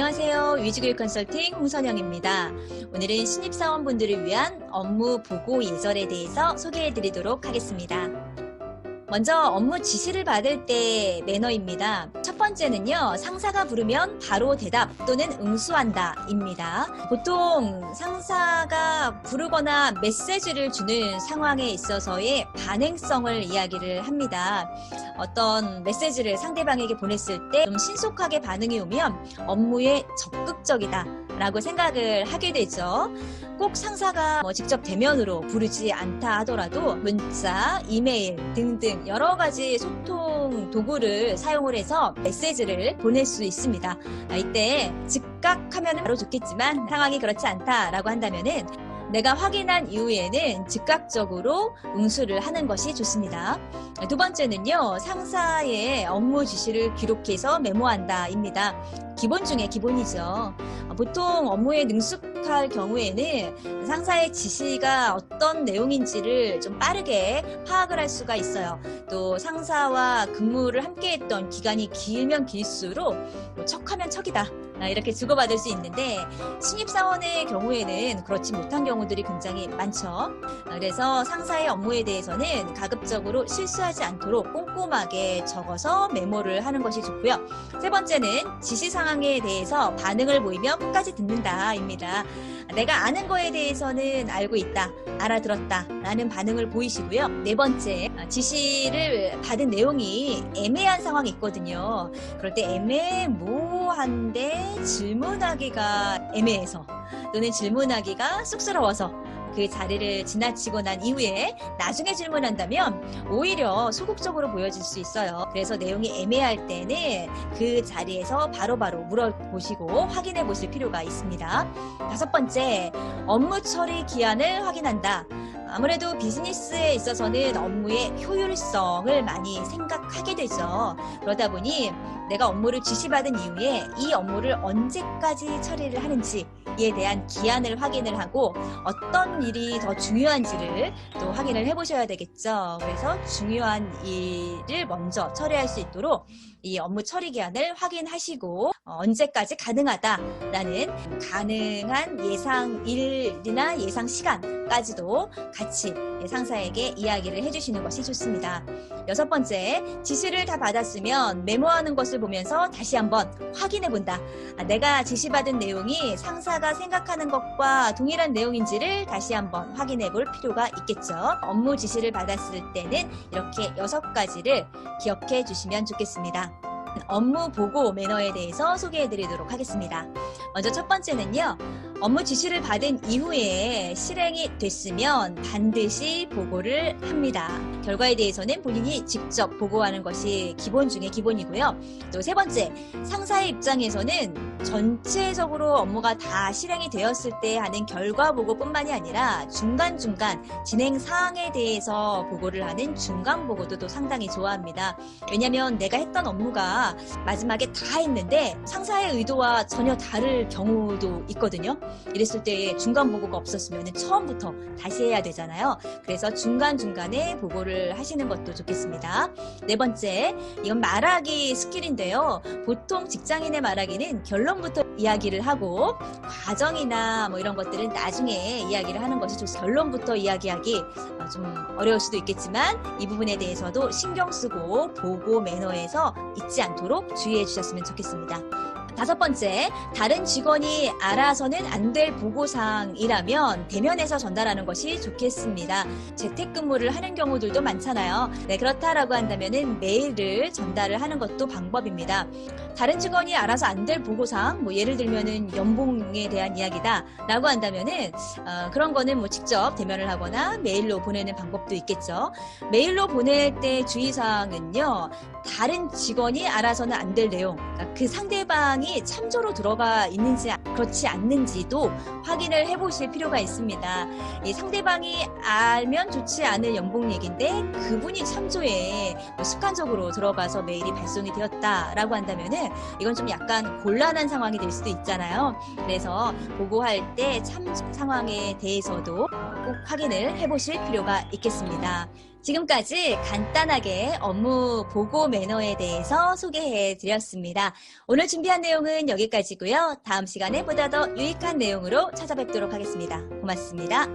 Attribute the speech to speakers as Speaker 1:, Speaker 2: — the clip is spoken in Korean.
Speaker 1: 안녕하세요. 위즈교육 컨설팅 홍선영입니다. 오늘은 신입사원분들을 위한 업무 보고 예절에 대해서 소개해 드리도록 하겠습니다. 먼저 업무 지시를 받을 때 매너입니다. 첫 번째는요, 상사가 부르면 바로 대답 또는 응수한다 입니다. 보통 상사가 부르거나 메시지를 주는 상황에 있어서의 반행성을 이야기를 합니다. 어떤 메시지를 상대방에게 보냈을 때 좀 신속하게 반응이 오면 업무에 적극적이다 라고 생각을 하게 되죠. 꼭 상사가 직접 대면으로 부르지 않다 하더라도 문자, 이메일 등등 여러 가지 소통 도구를 사용을 해서 메시지를 보낼 수 있습니다. 이때 즉각하면 바로 좋겠지만 상황이 그렇지 않다라고 한다면은 내가 확인한 이후에는 즉각적으로 응수를 하는 것이 좋습니다. 두 번째는요, 상사의 업무 지시를 기록해서 메모한다 입니다. 기본 중에 기본이죠. 보통 업무에 능숙할 경우에는 상사의 지시가 어떤 내용인지를 좀 빠르게 파악을 할 수가 있어요. 또 상사와 근무를 함께 했던 기간이 길면 길수록 척하면 척이다 이렇게 주고받을 수 있는데, 신입사원의 경우에는 그렇지 못한 경우들이 굉장히 많죠. 그래서 상사의 업무에 대해서는 가급적으로 실수하지 않도록 꼼꼼하게 적어서 메모를 하는 것이 좋고요. 세 번째는 지시 상황에 대해서 반응을 보이면 끝까지 듣는다 입니다. 내가 아는 거에 대해서는 알고 있다, 알아들었다 라는 반응을 보이시고요. 네 번째, 지시를 받은 내용이 애매한 상황이 있거든요. 그럴 때 애매모호한데 질문하기가 애매해서 또는 질문하기가 쑥스러워서 그 자리를 지나치고 난 이후에 나중에 질문한다면 오히려 소극적으로 보여질 수 있어요. 그래서 내용이 애매할 때는 그 자리에서 바로바로 물어보시고 확인해 보실 필요가 있습니다. 다섯 번째, 업무 처리 기한을 확인한다. 아무래도 비즈니스에 있어서는 업무의 효율성을 많이 생각하게 되죠. 그러다 보니 내가 업무를 지시받은 이후에 이 업무를 언제까지 처리를 하는지에 대한 기한을 확인을 하고 어떤 일이 더 중요한지를 또 확인을 해보셔야 되겠죠. 그래서 중요한 일을 먼저 처리할 수 있도록 이 업무 처리 기한을 확인하시고 언제까지 가능하다라는 가능한 예상일이나 예상 시간까지도 같이 상사에게 이야기를 해주시는 것이 좋습니다. 여섯 번째, 지시를 다 받았으면 메모하는 것을 보면서 다시 한번 확인해 본다. 내가 지시받은 내용이 상사가 생각하는 것과 동일한 내용인지를 다시 한번 확인해 볼 필요가 있겠죠. 업무 지시를 받았을 때는 이렇게 6가지를 기억해 주시면 좋겠습니다. 업무 보고 매너에 대해서 소개해 드리도록 하겠습니다. 먼저 첫 번째는요, 업무 지시를 받은 이후에 실행이 됐으면 반드시 보고를 합니다. 결과에 대해서는 본인이 직접 보고하는 것이 기본 중에 기본이고요. 또 세 번째, 상사의 입장에서는 전체적으로 업무가 다 실행이 되었을 때 하는 결과 보고뿐만이 아니라 중간중간 진행 사항에 대해서 보고를 하는 중간 보고도 또 상당히 좋아합니다. 왜냐하면 내가 했던 업무가 마지막에 다 했는데 상사의 의도와 전혀 다를 경우도 있거든요. 이랬을 때 중간 보고가 없었으면 처음부터 다시 해야 되잖아요. 그래서 중간중간에 보고를 하시는 것도 좋겠습니다. 네 번째, 이건 말하기 스킬인데요. 보통 직장인의 말하기는 결론부터 이야기를 하고 과정이나 이런 것들은 나중에 이야기를 하는 것이 좋습니다. 결론부터 이야기하기 좀 어려울 수도 있겠지만 이 부분에 대해서도 신경 쓰고 보고 매너에서 잊지 않도록 주의해 주셨으면 좋겠습니다. 다섯 번째, 다른 직원이 알아서는 안 될 보고사항이라면 대면에서 전달하는 것이 좋겠습니다. 재택근무를 하는 경우들도 많잖아요. 네, 그렇다라고 한다면은 메일을 전달을 하는 것도 방법입니다. 다른 직원이 알아서 안 될 보고사항, 예를 들면은 연봉에 대한 이야기다 라고 한다면은 그런 거는 직접 대면을 하거나 메일로 보내는 방법도 있겠죠. 메일로 보낼 때 주의사항은요, 다른 직원이 알아서는 안 될 내용, 그러니까 그 상대방이 참조로 들어가 있는지 그렇지 않는지도 확인을 해보실 필요가 있습니다. 이 상대방이 알면 좋지 않을 연봉 얘기인데 그분이 참조에 습관적으로 들어가서 메일이 발송이 되었다라고 한다면은 경우에는 이건 좀 약간 곤란한 상황이 될 수도 있잖아요. 그래서 보고할 때 참석 상황에 대해서도 꼭 확인을 해보실 필요가 있겠습니다. 지금까지 간단하게 업무 보고 매너에 대해서 소개해 드렸습니다. 오늘 준비한 내용은 여기까지고요. 다음 시간에 보다 더 유익한 내용으로 찾아뵙도록 하겠습니다. 고맙습니다.